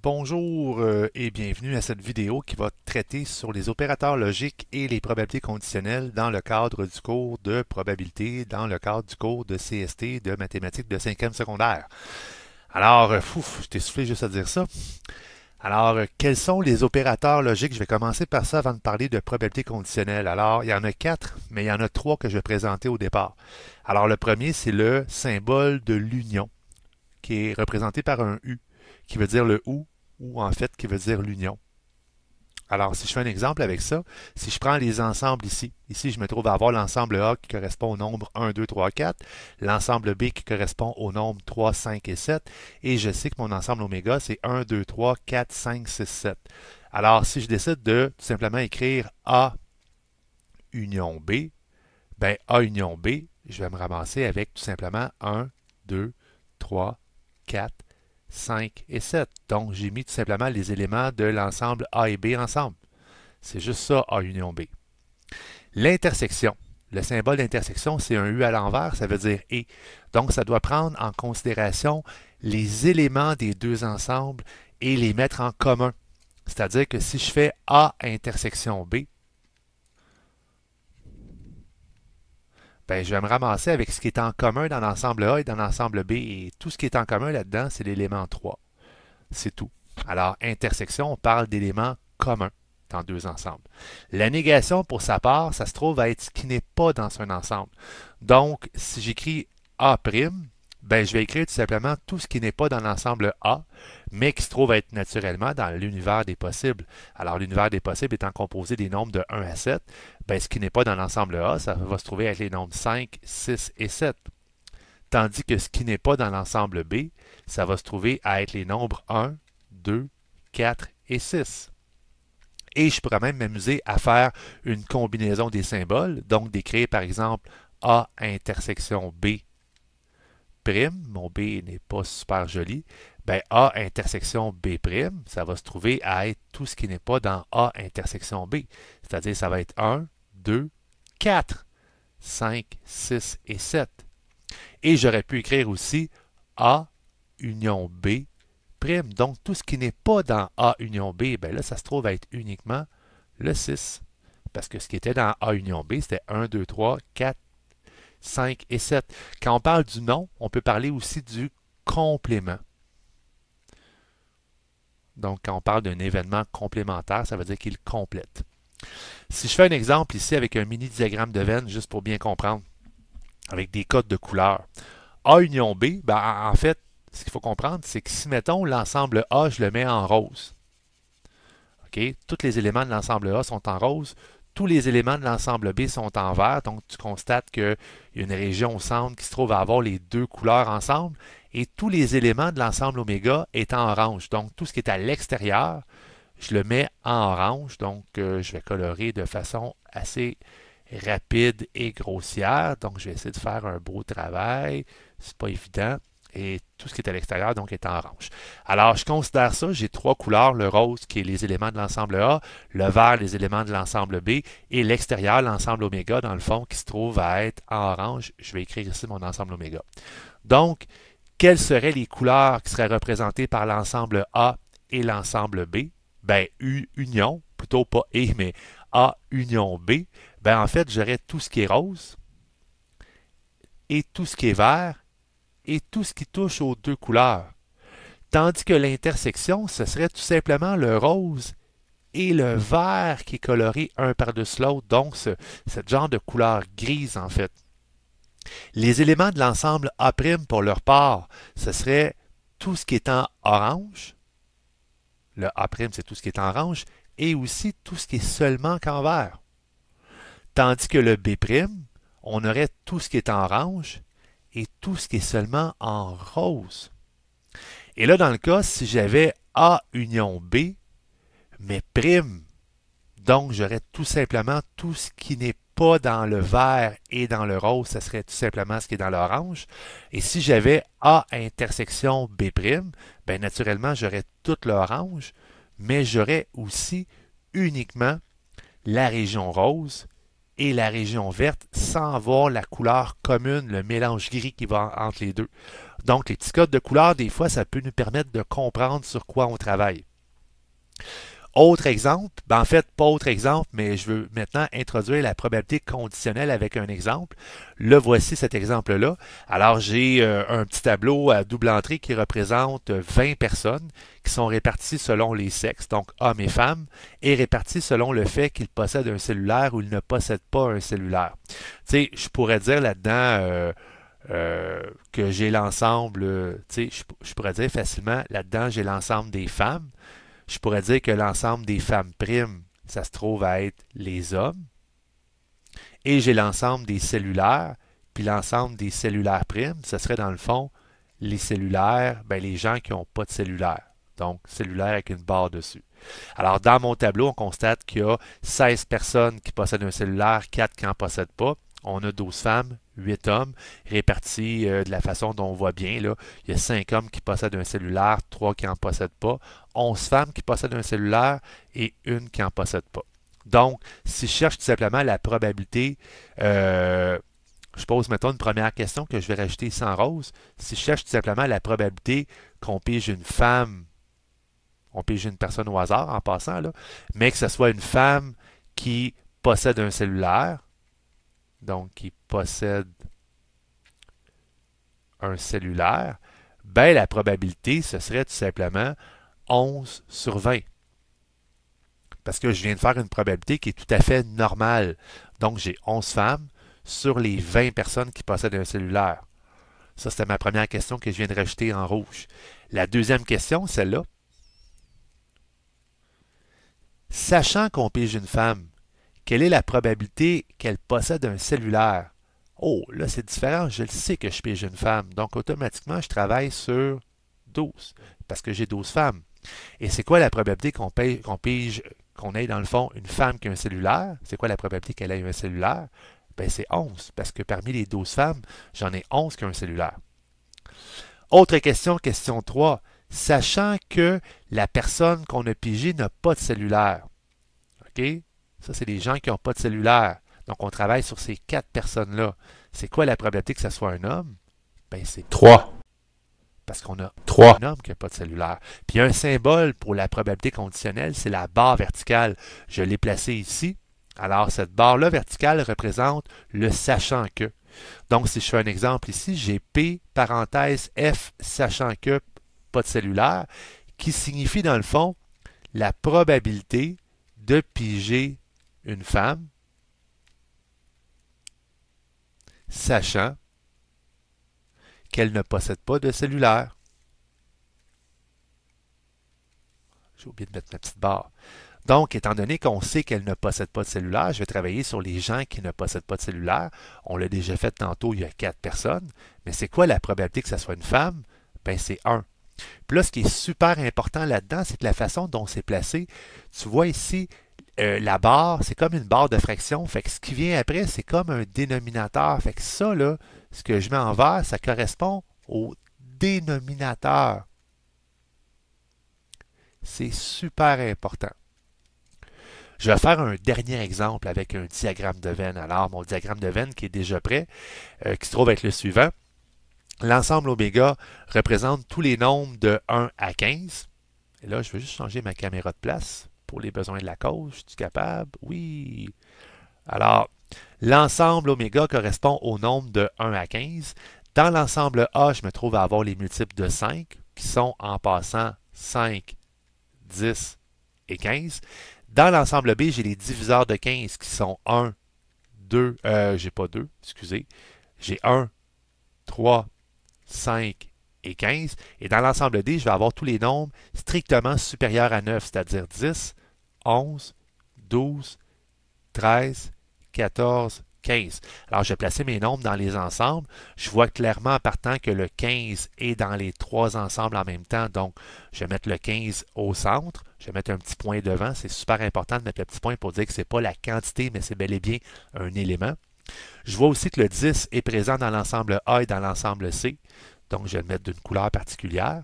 Bonjour et bienvenue à cette vidéo qui va traiter sur les opérateurs logiques et les probabilités conditionnelles dans le cadre du cours de probabilité, dans le cadre du cours de CST de mathématiques de 5e secondaire. Je t'ai soufflé juste à dire ça. Quels sont les opérateurs logiques? Je vais commencer par ça avant de parler de probabilité conditionnelle. Alors, il y en a quatre, mais il y en a trois que je vais présenter au départ. Alors, le premier, c'est le symbole de l'union, qui est représenté par un U, qui veut dire le ou en fait qui veut dire l'union. Alors, si je fais un exemple avec ça, si je prends les ensembles ici je me trouve à avoir l'ensemble A qui correspond au nombre 1, 2, 3, 4, l'ensemble B qui correspond au nombre 3, 5 et 7, et je sais que mon ensemble oméga, c'est 1, 2, 3, 4, 5, 6, 7. Alors, si je décide de tout simplement écrire A union B, ben A union B, je vais me ramasser avec tout simplement 1, 2, 3, 4, 5 et 7. Donc, j'ai mis tout simplement les éléments de l'ensemble A et B ensemble. C'est juste ça, A union B. L'intersection. Le symbole d'intersection, c'est un U à l'envers, ça veut dire et. Donc, ça doit prendre en considération les éléments des deux ensembles et les mettre en commun. C'est-à-dire que si je fais A intersection B, ben, je vais me ramasser avec ce qui est en commun dans l'ensemble A et dans l'ensemble B. Et tout ce qui est en commun là-dedans, c'est l'élément 3. C'est tout. Alors, intersection, on parle d'éléments communs dans deux ensembles. La négation, pour sa part, ça se trouve à être ce qui n'est pas dans un ensemble. Donc, si j'écris A', ben, je vais écrire tout simplement tout ce qui n'est pas dans l'ensemble A, mais qui se trouve à être naturellement dans l'univers des possibles. Alors, l'univers des possibles étant composé des nombres de 1 à 7, ben, ce qui n'est pas dans l'ensemble A, ça va se trouver avec les nombres 5, 6 et 7. Tandis que ce qui n'est pas dans l'ensemble B, ça va se trouver à être les nombres 1, 2, 4 et 6. Et je pourrais même m'amuser à faire une combinaison des symboles, donc d'écrire par exemple A intersection B prime, mon B n'est pas super joli, ben A intersection B prime, ça va se trouver à être tout ce qui n'est pas dans A intersection B. C'est-à-dire ça va être 1, 2, 4, 5, 6 et 7. Et j'aurais pu écrire aussi A union B prime. Donc, tout ce qui n'est pas dans A union B, ben là, ça se trouve à être uniquement le 6. Parce que ce qui était dans A union B, c'était 1, 2, 3, 4, 5 et 7. Quand on parle du nom, on peut parler aussi du complément. Donc, quand on parle d'un événement complémentaire, ça veut dire qu'il complète. Si je fais un exemple ici avec un mini diagramme de Venn, juste pour bien comprendre, avec des codes de couleurs. A union B, ben, en fait, ce qu'il faut comprendre, c'est que si, mettons, l'ensemble A, je le mets en rose, OK? Tous les éléments de l'ensemble A sont en rose, tous les éléments de l'ensemble B sont en vert, donc tu constates qu'il y a une région au centre qui se trouve à avoir les deux couleurs ensemble, et tous les éléments de l'ensemble oméga est en orange. Donc, tout ce qui est à l'extérieur, je le mets en orange, donc je vais colorer de façon assez rapide et grossière. Donc, je vais essayer de faire un beau travail. C'est pas évident. Et tout ce qui est à l'extérieur, donc, est en orange. Alors, je considère ça. J'ai trois couleurs. Le rose, qui est les éléments de l'ensemble A, le vert, les éléments de l'ensemble B, et l'extérieur, l'ensemble oméga, dans le fond, qui se trouve à être en orange. Je vais écrire ici mon ensemble oméga. Donc, quelles seraient les couleurs qui seraient représentées par l'ensemble A et l'ensemble B? Ben, union, plutôt pas et, mais A union B. Ben, en fait, j'aurais tout ce qui est rose et tout ce qui est vert et tout ce qui touche aux deux couleurs. Tandis que l'intersection, ce serait tout simplement le rose et le vert qui est coloré un par-dessus l'autre, donc ce genre de couleur grise en fait. Les éléments de l'ensemble A' pour leur part, ce serait tout ce qui est en orange. Le A', c'est tout ce qui est en orange, et aussi tout ce qui est seulement qu'en vert. Tandis que le B', on aurait tout ce qui est en orange et tout ce qui est seulement en rose. Et là, dans le cas, si j'avais A union B, mais prime, donc j'aurais tout simplement tout ce qui n'est pas dans le vert et dans le rose, ça serait tout simplement ce qui est dans l'orange. Et si j'avais A intersection B', ben naturellement, j'aurais tout l'orange, mais j'aurais aussi uniquement la région rose et la région verte sans avoir la couleur commune, le mélange gris qui va entre les deux. Donc, les petits codes de couleur, des fois, ça peut nous permettre de comprendre sur quoi on travaille. Autre exemple, ben en fait, pas autre exemple, mais je veux maintenant introduire la probabilité conditionnelle avec un exemple. Le voici cet exemple-là. Alors, j'ai un petit tableau à double entrée qui représente 20 personnes qui sont réparties selon les sexes, donc hommes et femmes, et réparties selon le fait qu'ils possèdent un cellulaire ou ils ne possèdent pas un cellulaire. Tu sais, je pourrais dire là-dedans que j'ai l'ensemble, tu sais, je pourrais dire facilement, là-dedans, j'ai l'ensemble des femmes. Je pourrais dire que l'ensemble des femmes primes, ça se trouve à être les hommes. Et j'ai l'ensemble des cellulaires, puis l'ensemble des cellulaires primes, ce serait dans le fond les cellulaires, ben les gens qui n'ont pas de cellulaire. Donc, cellulaire avec une barre dessus. Alors, dans mon tableau, on constate qu'il y a 16 personnes qui possèdent un cellulaire, 4 qui n'en possèdent pas. On a 12 femmes, 8 hommes, répartis de la façon dont on voit bien. Là. Il y a 5 hommes qui possèdent un cellulaire, 3 qui n'en possèdent pas, 11 femmes qui possèdent un cellulaire et une qui n'en possède pas. Donc, si je cherche tout simplement la probabilité, je pose mettons une première question que je vais rajouter ici en rose. Si je cherche tout simplement la probabilité qu'on pige une femme, on pige une personne au hasard en passant, là, mais que ce soit une femme qui possède un cellulaire, donc qui possède un cellulaire, ben la probabilité, ce serait tout simplement 11 sur 20. Parce que je viens de faire une probabilité qui est tout à fait normale. Donc, j'ai 11 femmes sur les 20 personnes qui possèdent un cellulaire. Ça, c'était ma première question que je viens de rajouter en rouge. La deuxième question, celle-là. Sachant qu'on pige une femme, quelle est la probabilité qu'elle possède un cellulaire? Oh, là, c'est différent. Je le sais que je pige une femme. Donc, automatiquement, je travaille sur 12 parce que j'ai 12 femmes. Et c'est quoi la probabilité qu'on ait dans le fond une femme qui a un cellulaire? C'est quoi la probabilité qu'elle ait un cellulaire? Ben, c'est 11 parce que parmi les 12 femmes, j'en ai 11 qui ont un cellulaire. Autre question, question 3. Sachant que la personne qu'on a pigée n'a pas de cellulaire. OK? Ça, c'est les gens qui n'ont pas de cellulaire. Donc, on travaille sur ces 4 personnes-là. C'est quoi la probabilité que ce soit un homme? Ben, c'est 3. Parce qu'on a 3 un homme qui n'a pas de cellulaire. Puis, un symbole pour la probabilité conditionnelle, c'est la barre verticale. Je l'ai placée ici. Alors, cette barre-là verticale représente le sachant que. Donc, si je fais un exemple ici, j'ai P, parenthèse, F, sachant que, pas de cellulaire, qui signifie dans le fond la probabilité de piger une femme, sachant qu'elle ne possède pas de cellulaire. J'ai oublié de mettre ma petite barre. Donc, étant donné qu'on sait qu'elle ne possède pas de cellulaire, je vais travailler sur les gens qui ne possèdent pas de cellulaire. On l'a déjà fait tantôt, il y a 4 personnes. Mais c'est quoi la probabilité que ce soit une femme? Ben, c'est 1. Puis là, ce qui est super important là-dedans, c'est que la façon dont c'est placé, tu vois ici, la barre, c'est comme une barre de fraction. Fait que ce qui vient après, c'est comme un dénominateur. Fait que ça, là, ce que je mets en vert, ça correspond au dénominateur. C'est super important. Je vais faire un dernier exemple avec un diagramme de Venn. Alors, mon diagramme de Venn qui est déjà prêt, qui se trouve être le suivant. L'ensemble oméga représente tous les nombres de 1 à 15. Et là, je vais juste changer ma caméra de place pour les besoins de la cause. Je suis capable? Oui. Alors, l'ensemble oméga correspond au nombre de 1 à 15. Dans l'ensemble A, je me trouve à avoir les multiples de 5, qui sont en passant 5, 10 et 15. Dans l'ensemble B, j'ai les diviseurs de 15 qui sont 1, 2, j'ai pas 2, excusez. J'ai 1, 3, 5 et 15. Et dans l'ensemble D, je vais avoir tous les nombres strictement supérieurs à 9, c'est-à-dire 10, 11, 12, 13, 14, 15. Alors, je vais placer mes nombres dans les ensembles. Je vois clairement en partant que le 15 est dans les 3 ensembles en même temps. Donc, je vais mettre le 15 au centre. Je vais mettre un petit point devant. C'est super important de mettre le petit point pour dire que ce n'est pas la quantité, mais c'est bel et bien un élément. Je vois aussi que le 10 est présent dans l'ensemble A et dans l'ensemble C. Donc, je vais le mettre d'une couleur particulière.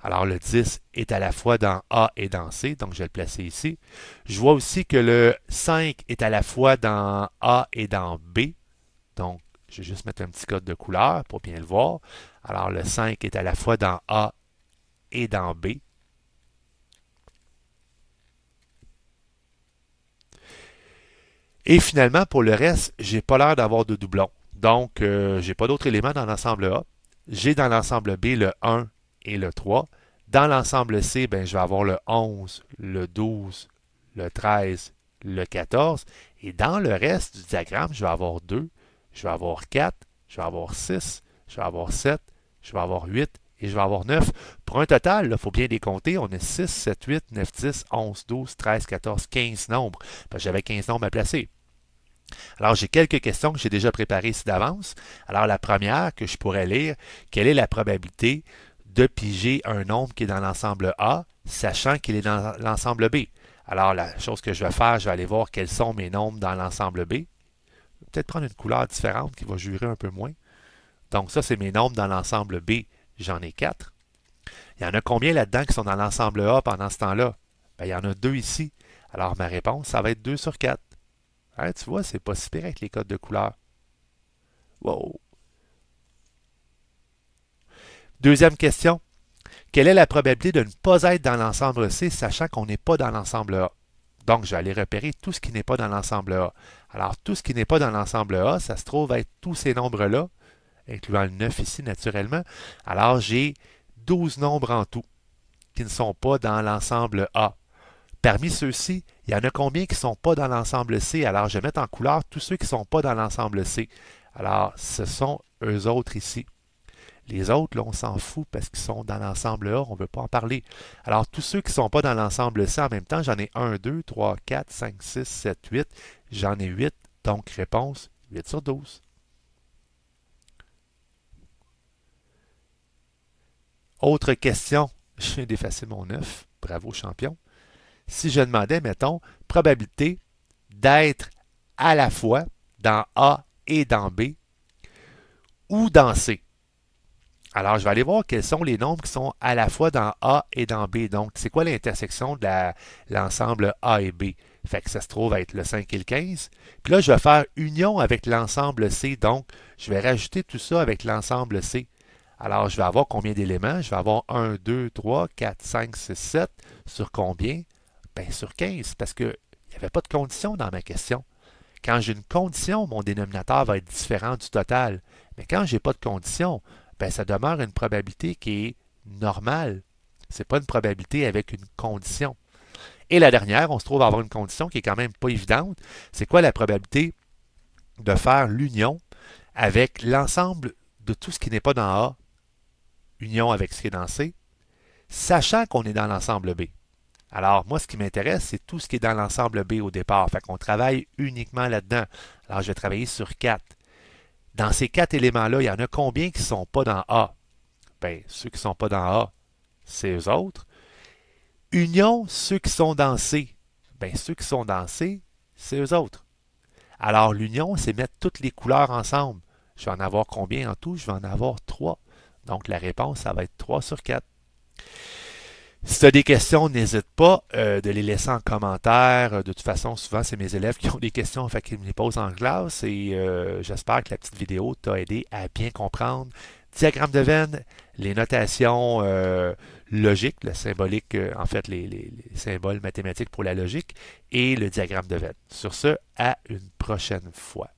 Alors, le 10 est à la fois dans A et dans C, donc je vais le placer ici. Je vois aussi que le 5 est à la fois dans A et dans B. Donc, je vais juste mettre un petit code de couleur pour bien le voir. Alors, le 5 est à la fois dans A et dans B. Et finalement, pour le reste, j'ai pas l'air d'avoir de doublons. Donc, j'ai pas d'autres éléments dans l'ensemble A. J'ai dans l'ensemble B le 1 et le 3. Dans l'ensemble C, ben, je vais avoir le 11, le 12, le 13, le 14. Et dans le reste du diagramme, je vais avoir 2, je vais avoir 4, je vais avoir 6, je vais avoir 7, je vais avoir 8 et je vais avoir 9. Pour un total, il faut bien les compter, on a 6, 7, 8, 9, 10, 11, 12, 13, 14, 15 nombres. Parce que j'avais 15 nombres à placer. Alors, j'ai quelques questions que j'ai déjà préparées ici d'avance. Alors, la première que je pourrais lire, quelle est la probabilité de piger un nombre qui est dans l'ensemble A, sachant qu'il est dans l'ensemble B? Alors, la chose que je vais faire, je vais aller voir quels sont mes nombres dans l'ensemble B. Je vais peut-être prendre une couleur différente qui va jurer un peu moins. Donc, ça, c'est mes nombres dans l'ensemble B. J'en ai 4. Il y en a combien là-dedans qui sont dans l'ensemble A pendant ce temps-là? Bien, il y en a 2 ici. Alors, ma réponse, ça va être 2 sur 4. Hein, tu vois, c'est pas si pire avec les codes de couleur. Wow! Deuxième question. Quelle est la probabilité de ne pas être dans l'ensemble C, sachant qu'on n'est pas dans l'ensemble A? Donc, je vais aller repérer tout ce qui n'est pas dans l'ensemble A. Alors, tout ce qui n'est pas dans l'ensemble A, ça se trouve être tous ces nombres-là, incluant le 9 ici, naturellement. Alors, j'ai 12 nombres en tout qui ne sont pas dans l'ensemble A. Parmi ceux-ci, il y en a combien qui ne sont pas dans l'ensemble C? Alors, je vais mettre en couleur tous ceux qui ne sont pas dans l'ensemble C. Alors, ce sont eux autres ici. Les autres, là, on s'en fout parce qu'ils sont dans l'ensemble A, on ne veut pas en parler. Alors, tous ceux qui ne sont pas dans l'ensemble C, en même temps, j'en ai 1, 2, 3, 4, 5, 6, 7, 8. J'en ai 8, donc réponse 8 sur 12. Autre question, je viens d'effacer mon 9. Bravo, champion. Si je demandais, mettons, probabilité d'être à la fois dans A et dans B ou dans C. Alors, je vais aller voir quels sont les nombres qui sont à la fois dans A et dans B. Donc, c'est quoi l'intersection de l'ensemble A et B? Fait que ça se trouve être le 5 et le 15. Puis là, je vais faire union avec l'ensemble C. Donc, je vais rajouter tout ça avec l'ensemble C. Alors, je vais avoir combien d'éléments? Je vais avoir 1, 2, 3, 4, 5, 6, 7. Sur combien? Bien, sur 15, parce qu'il n'y avait pas de condition dans ma question. Quand j'ai une condition, mon dénominateur va être différent du total. Mais quand je n'ai pas de condition, ben, ça demeure une probabilité qui est normale. Ce n'est pas une probabilité avec une condition. Et la dernière, on se trouve à avoir une condition qui est quand même pas évidente. C'est quoi la probabilité de faire l'union avec l'ensemble de tout ce qui n'est pas dans A, union avec ce qui est dans C, sachant qu'on est dans l'ensemble B? Alors, moi, ce qui m'intéresse, c'est tout ce qui est dans l'ensemble B au départ. Fait qu'on travaille uniquement là-dedans. Alors, je vais travailler sur 4. Dans ces 4 éléments-là, il y en a combien qui ne sont pas dans A? Bien, ceux qui ne sont pas dans A, c'est eux autres. Union, ceux qui sont dans C. Bien, ceux qui sont dans C, c'est eux autres. Alors, l'union, c'est mettre toutes les couleurs ensemble. Je vais en avoir combien en tout? Je vais en avoir 3. Donc, la réponse, ça va être 3 sur 4. Si tu as des questions, n'hésite pas de les laisser en commentaire. De toute façon, souvent, c'est mes élèves qui ont des questions, fait qu'ils me les posent en classe et j'espère que la petite vidéo t'a aidé à bien comprendre. Diagramme de Venn, les notations logiques, le symbolique, en fait, les symboles mathématiques pour la logique et le diagramme de Venn. Sur ce, à une prochaine fois.